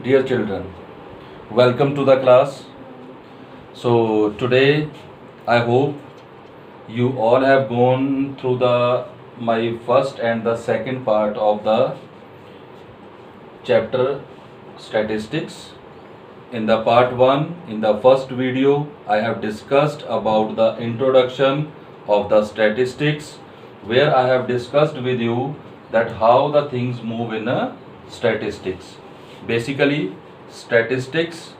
Dear children, welcome to the class. So today I hope you all have gone through the my first and the second part of the chapter statistics. In the part 1, in the first video, I have discussed about the introduction of the statistics, where I have discussed with you that how the things move in a statistics. Basically, statistics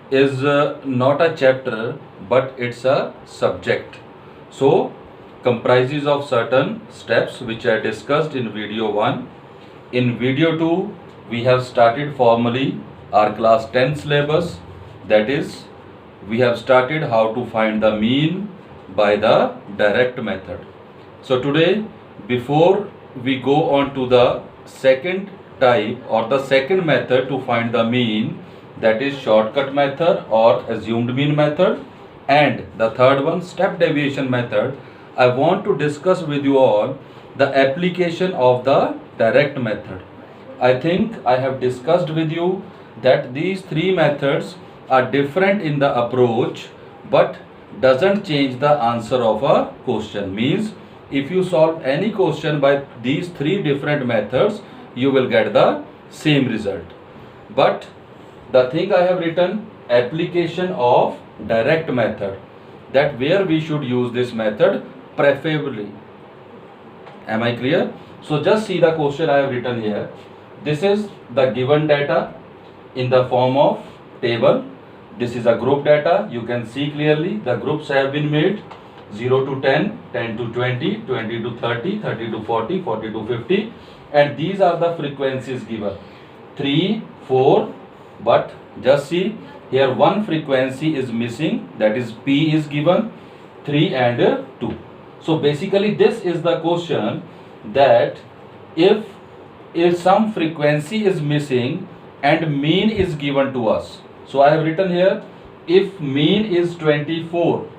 is not a chapter but it's a subject. So comprises of certain steps which I discussed in video 1. In video 2, we have started formally our class 10 syllabus, that is we have started how to find the mean by the direct method. So today, before we go on to the second type or the second method to find the mean, that is shortcut method or assumed mean method, and the third one step deviation method, I want to discuss with you all the application of the direct method. I think I have discussed with you that these three methods are different in the approach but doesn't change the answer of a question. Means if you solve any question by these three different methods, you will get the same result. But the thing I have written, application of direct method, that where we should use this method preferably. Am I clear? So just see the question I have written here. This is the given data in the form of table. This is a group data. You can see clearly the groups have been made 0 to 10, 10 to 20, 20 to 30, 30 to 40, 40 to 50, and these are the frequencies given 3, 4, but just see here one frequency is missing, that is P is given 3 and 2. So basically this is the question, that if some frequency is missing and mean is given to us. So I have written here, if mean is 24,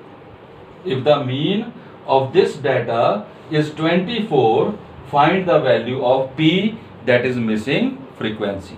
if the mean of this data is 24, find the value of P, that is missing frequency.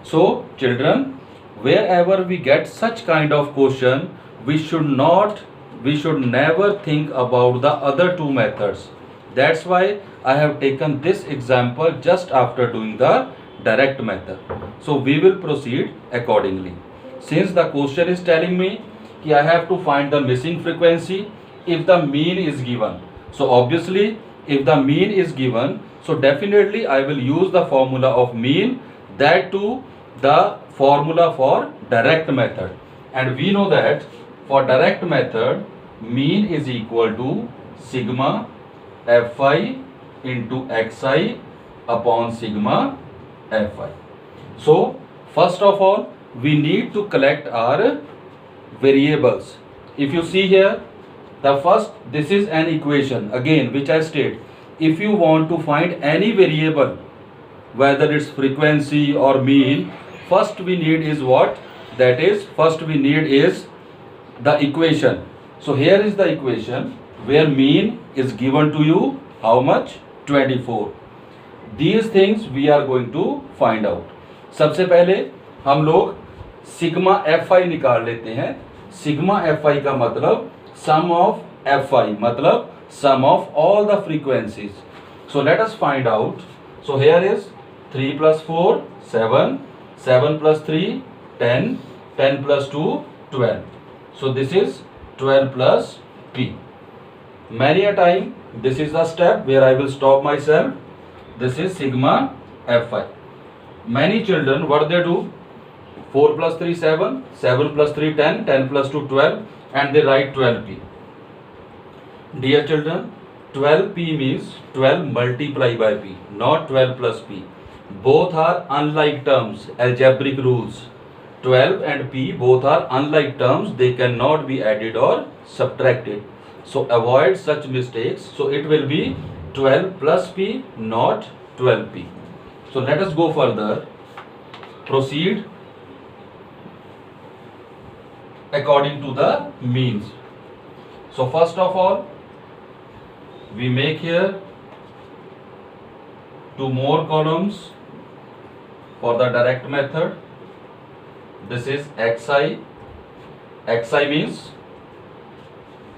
So children, wherever we get such kind of question, we should never think about the other two methods. That's why I have taken this example just after doing the direct method. So we will proceed accordingly. Since the question is telling me that I have to find the missing frequency if the mean is given. So obviously if the mean is given, so definitely I will use the formula of mean, that too the formula for direct method. And we know that for direct method, mean is equal to sigma fi into xi upon sigma fi. So first of all, we need to collect our variables. If you see here, the first, this is an equation again which I state, if you want to find any variable, whether it's frequency or mean, first we need is what? That is, first we need is the equation. So here is the equation where mean is given to you, how much? 24. These things we are going to find out. सबसे पहले हम लोग sigma fi निकाल लेते हैं. Sigma fi का मतलब sum of fi, मतलब sum of all the frequencies. So let us find out. So here is 3 plus 4, 7, 7 plus 3, 10, 10 plus 2, 12. So this is 12 plus P. Many a time, this is the step where I will stop myself. This is sigma fi. Many children, what they do? 4 plus 3, 7, 7 plus 3, 10, 10 plus 2, 12, and they write 12P. Dear children, 12P means 12 multiplied by P, not 12 plus P. Both are unlike terms, algebraic rules. 12 and P both are unlike terms, they cannot be added or subtracted. So avoid such mistakes. So it will be 12 plus P, not 12P. So let us go further. Proceed according to the means. So first of all, we make here 2 more columns for the direct method. This is xi. Xi means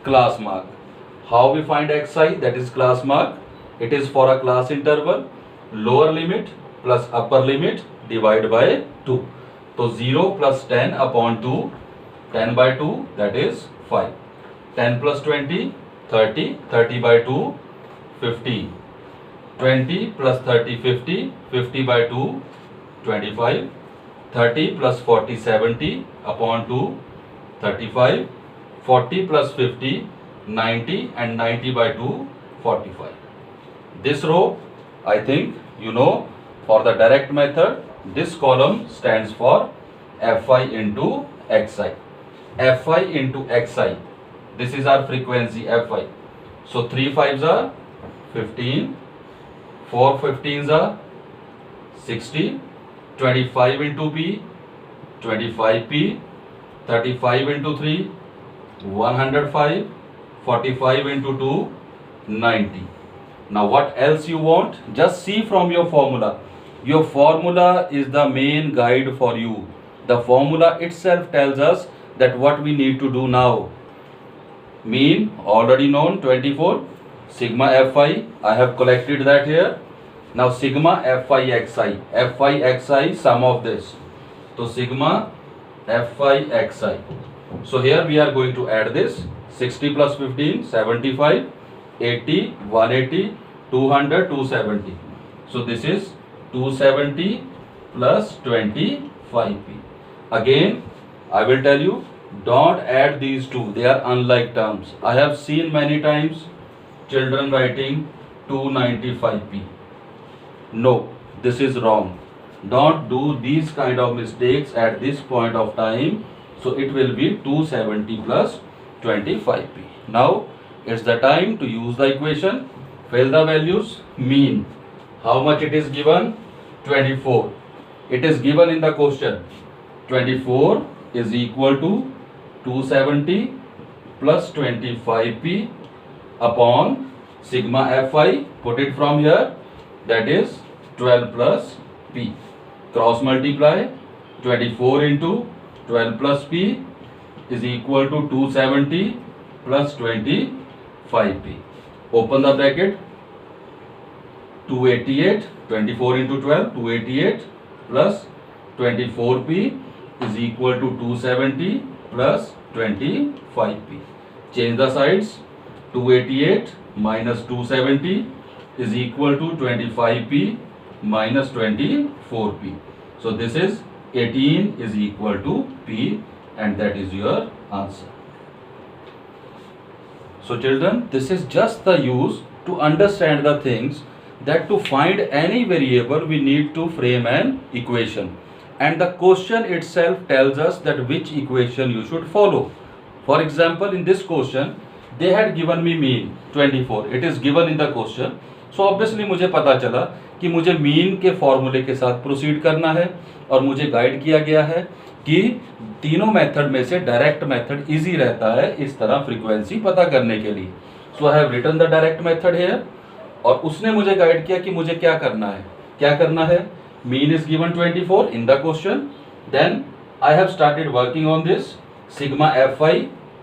class mark. How we find xi? That is class mark. It is for a class interval. Lower limit plus upper limit divided by 2. So 0 plus 10 upon 2, 10 by 2, that is 5. 10 plus 20, 30, 30 by 2, 15. 20 plus 30, 50, 50 by 2, 25. 30 plus 40, 70 upon 2, 35. 40 plus 50, 90, and 90 by 2, 45. This row, I think you know, for the direct method, this column stands for Fi into Xi. Fi into Xi. This is our frequency Fi. So 3 5s are 15, 4 15s are 60, 25 into P, 25P, 35 into 3, 105, 45 into 2, 90. Now what else you want? Just see from your formula. Your formula is the main guide for you. The formula itself tells us that what we need to do now. Mean already known, 24. Sigma Fi, I have collected that here. Now sigma Fi Xi. Fi Xi, sum of this. So sigma Fi Xi. So here we are going to add this. 60 plus 15, 75. 80, 180, 200, 270. So this is 270 plus 25p. Again, I will tell you, don't add these two. They are unlike terms. I have seen many times children writing 295p. No, this is wrong. Don't do these kind of mistakes at this point of time. So it will be 270 plus 25p. Now, it's the time to use the equation. Fill the values. Mean. How much it is given? 24. It is given in the question. 24 is equal to 270 plus 25p upon sigma Fi. Put it from here. That is 12 plus p. Cross multiply. 24 into 12 plus p is equal to 270 plus 25p. Open the bracket. 288, 24 into 12, 288 plus 24p is equal to 270 plus 25p. Change the sides. 288 minus 270 is equal to 25p minus 24p. So this is 18 is equal to p, and that is your answer. So children, this is just the use to understand the things, that to find any variable we need to frame an equation, and the question itself tells us that which equation you should follow. For example, in this question they had given me mean 24. It is given in the question. So obviously मुझे पता चला कि मुझे mean के फॉर्मूले के साथ proceed करना है, और मुझे गाइड किया गया है कि तीनों मेथड में से डायरेक्ट मेथड इजी रहता है इस तरह फ्रीक्वेंसी पता करने के लिए. So I have written the direct method here, और उसने मुझे गाइड किया कि मुझे क्या करना है. क्या करना है? Mean is given 24 in the question. Then I have started working on this. Sigma Fi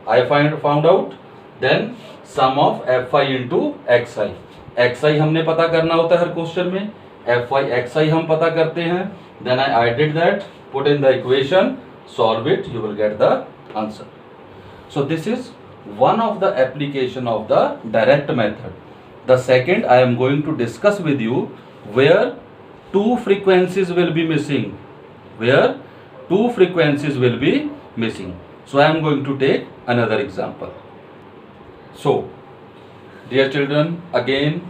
I found out. Then sum of Fi into Xi. Xi हमने पता करना होता है हर क्वेश्चन में. Fi Xi हम पता करते हैं. Then I did that, put in the equation, solve it, you will get the answer. So this is one of the application of the direct method. The second I am going to discuss with you where two frequencies will be missing. Where two frequencies will be missing. So I am going to take another example. So, dear children, again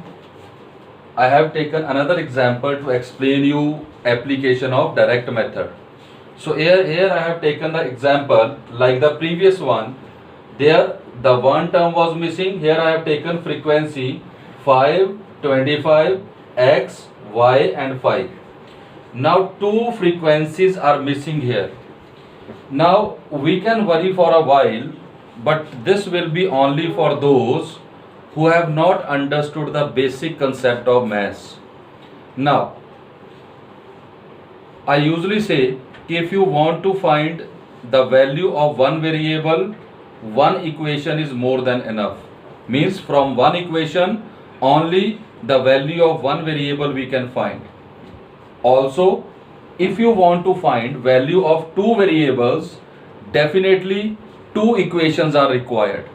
I have taken another example to explain you application of direct method. So here I have taken the example like the previous one. There the one term was missing. Here I have taken frequency 5, 25, X, Y and 5. Now two frequencies are missing here. Now we can worry for a while, but this will be only for those who have not understood the basic concept of mass. Now I usually say if you want to find the value of one variable, one equation is more than enough. Means from one equation only the value of one variable we can find. Also, if you want to find value of two variables, definitely two equations are required.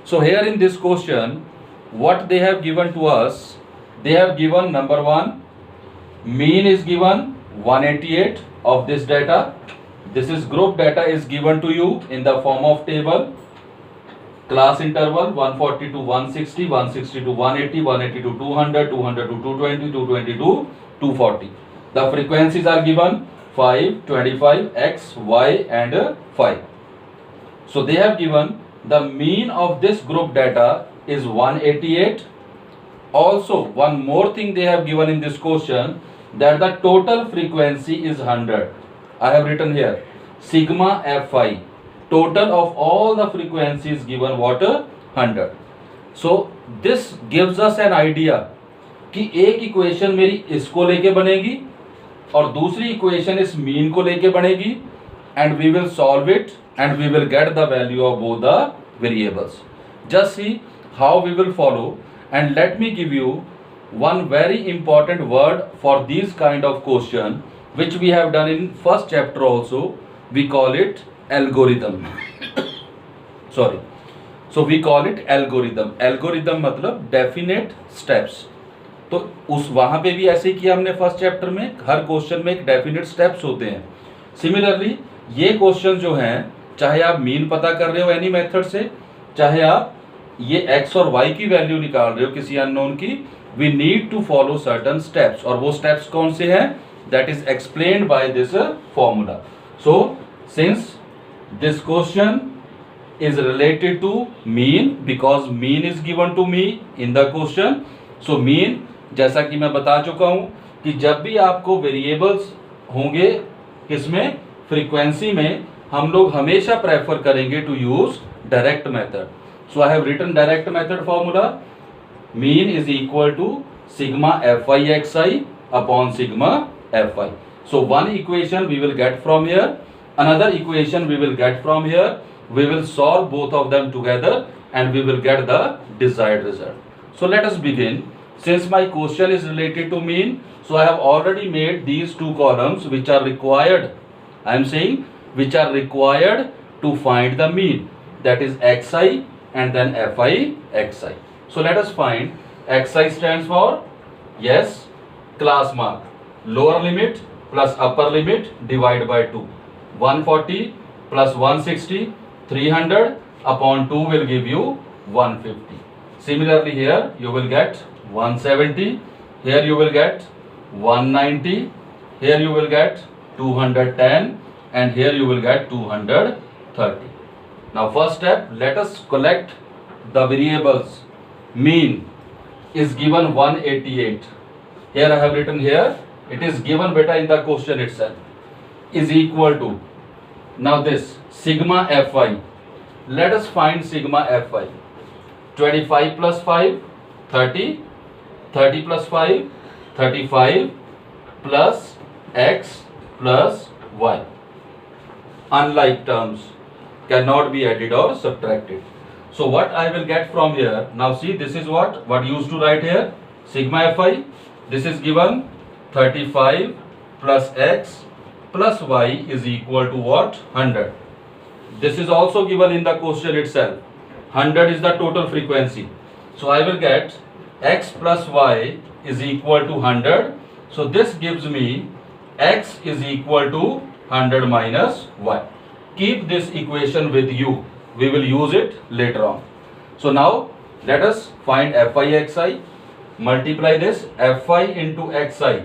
So here in this question, what they have given to us, they have given number one, mean is given 188 of this data. This is group data is given to you in the form of table. Class interval 140 to 160, 160 to 180, 180 to 200, 200 to 220, 220 to 240. The frequencies are given 5, 25, X, Y and 5. So they have given the mean of this group data is 188. Also, one more thing they have given in this question, that the total frequency is 100. I have written here sigma Fi. Total of all the frequencies given what? 100. So this gives us an idea कि एक equation मेरी इसको लेके बनेगी और दूसरी equation इस mean को लेके बनेगी, and we will solve it and we will get the value of both the variables. Just see how we will follow, and let me give you one very important word for these kind of question which we have done in first chapter also. We call it algorithm. Sorry. So we call it algorithm. Algorithm मतलब definite steps. तो उस वहां पे भी ऐसे ही किया हमने first chapter में, हर क्वेश्चन में एक डेफिनेट स्टेप्स होते हैं. सिमिलरली ये क्वेश्चन जो हैं, चाहे आप मीन पता कर रहे हो एनी मेथड से, चाहे आप ये x और y की वैल्यू निकाल रहे हो किसी अननोन की, we need to follow certain steps. और वो स्टेप्स कौन से हैं? That is explained by this formula. So since this question is related to mean because mean is given to me in the question. So mean, जैसा कि मैं बता चुका हूं कि जब भी आपको वेरिएबल्स होंगे किसमें, फ्रीक्वेंसी में, हम लोग हमेशा प्रेफर करेंगे to use direct method. So I have written direct method formula. Mean is equal to sigma Fi xi upon sigma Fi. So one equation we will get from here, another equation we will get from here. We will solve both of them together and we will get the desired result. So let us begin. Since my question is related to mean, so I have already made these two columns which are required. I am saying which are required to find the mean, that is xi and then Fi xi. So let us find. Xi stands for, yes, class mark, lower limit plus upper limit divide by 2. 140 plus 160, 300 upon 2 will give you 150. Similarly here you will get 170, here you will get 190, here you will get 210 and here you will get 230. Now first step, let us collect the variables. Mean is given 188. Here I have written here, it is given beta in the question itself, is equal to, now this sigma Fi. Let us find sigma Fi. 25 plus 5, 30. 30 plus 5, 35 plus x plus y. Unlike terms cannot be added or subtracted. So what I will get from here, now see, this is what used to write here, sigma Fi. This is given 35 plus x plus y is equal to what? 100. This is also given in the question itself. 100 is the total frequency. So I will get x plus y is equal to 100. So this gives me x is equal to 100 minus y. Keep this equation with you. We will use it later on. So now let us find Fi xi. Multiply this Fi into xi,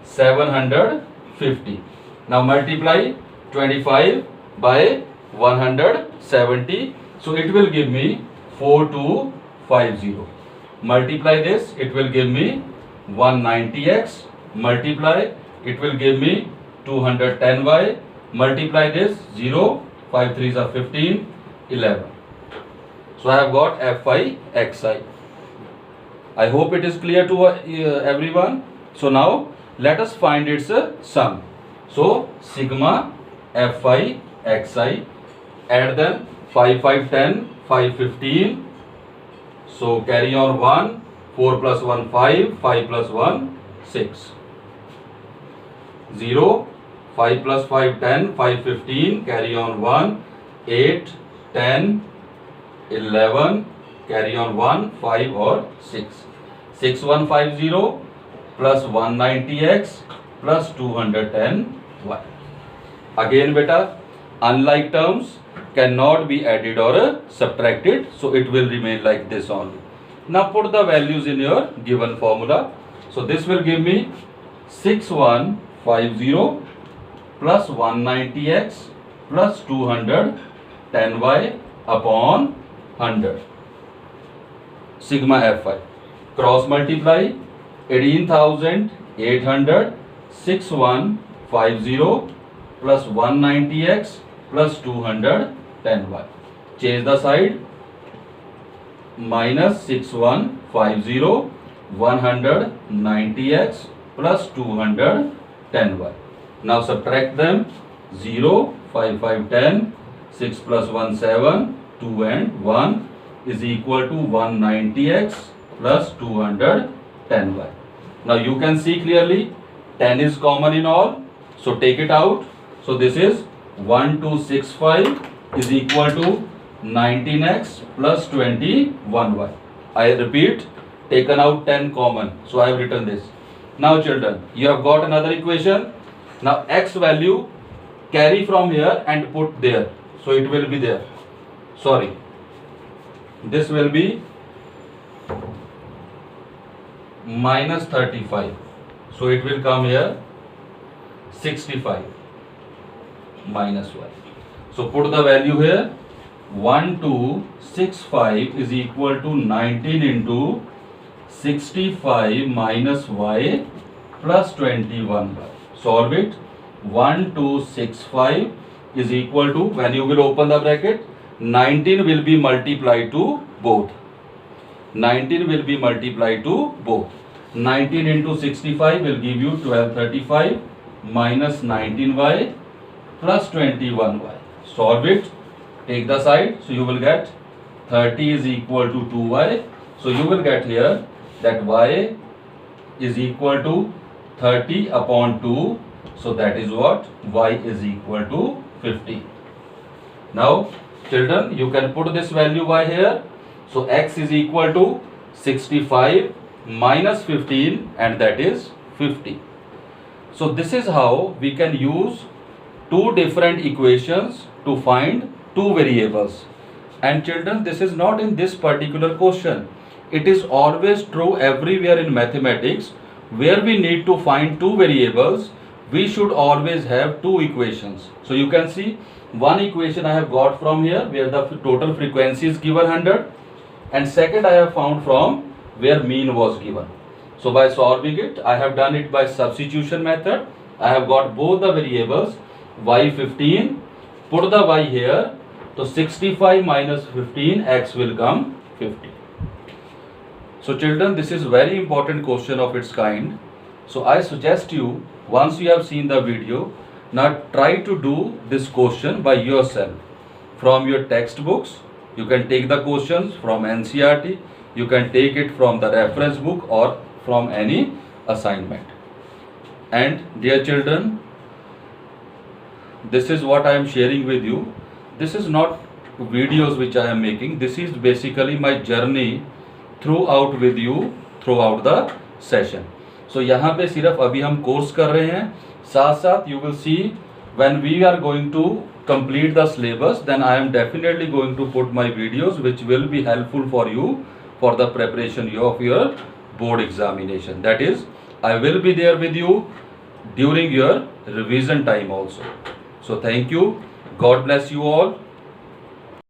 750. Now multiply 25 by 170, so it will give me 4250. Multiply this, it will give me 190x. Multiply, it will give me 210y. Multiply this, 0, 5 3s are 15, 11. So I have got Fi xi. I hope it is clear to everyone. So now let us find its sum. So sigma Fi xi, add them 5 5 10 5 15. So carry on 1, 4 plus 1 5, 5 plus 1 6, 0, 5 plus 5 10, 5 15, carry on 1, 8, 10, 11, carry on 1, 5 or 6. 6150 plus 190x plus 210y. Again beta, unlike terms cannot be added or subtracted, so it will remain like this only. Now put the values in your given formula. So this will give me 6150 plus 190x plus 210y upon 100. Sigma Fi. Cross multiply 18,800 6150 plus 190x plus 210y. Change the side. Minus 6150 190x plus 210y. Now subtract them. 0, 5 5 10, 6 plus 1 7, 2 and 1 is equal to 190x plus 210y. Now you can see clearly 10 is common in all, so take it out. So this is 1265 is equal to 19x plus 21y. I repeat, taken out 10 common, so I have written this. Now children, you have got another equation. Now x value carry from here and put there, so it will be there. Sorry, this will be minus 35, so it will come here 65 minus y. So put the value here. 1265 is equal to 19 into 65 minus y plus 21y. Solve it. 1265 is equal to, when you will open the bracket, 19 will be multiplied to both. 19 will be multiplied to both. 19 into 65 will give you 1235 minus 19y plus 21y. Solve it. Take the side. So you will get 30 is equal to 2y. So you will get here that y is equal to 30 upon 2. So that is what? Y is equal to 50. Now children, you can put this value y here. So x is equal to 65 minus 15, and that is 50. So this is how we can use two different equations to find two variables. And children, this is not in this particular question. It is always true everywhere in mathematics. Where we need to find two variables, we should always have two equations. So you can see one equation I have got from here where the total frequency is given 100, and second I have found from where mean was given. So by solving it, I have done it by substitution method. I have got both the variables y15, put the y here, so 65 minus 15, x will come 50. So children, this is very important question of its kind. So I suggest you, once you have seen the video, now try to do this question by yourself. From your textbooks, you can take the questions from NCERT, you can take it from the reference book or from any assignment. And dear children, this is what I am sharing with you. This is not videos which I am making. This is basically my journey throughout with you throughout the session. So यहाँ पे सिर्फ अभी हम course कर रहे हैं, साथ साथ you will see when we are going to complete the syllabus, then I am definitely going to put my videos which will be helpful for you for the preparation of your board examination. That is, I will be there with you during your revision time also. So thank you. God bless you all.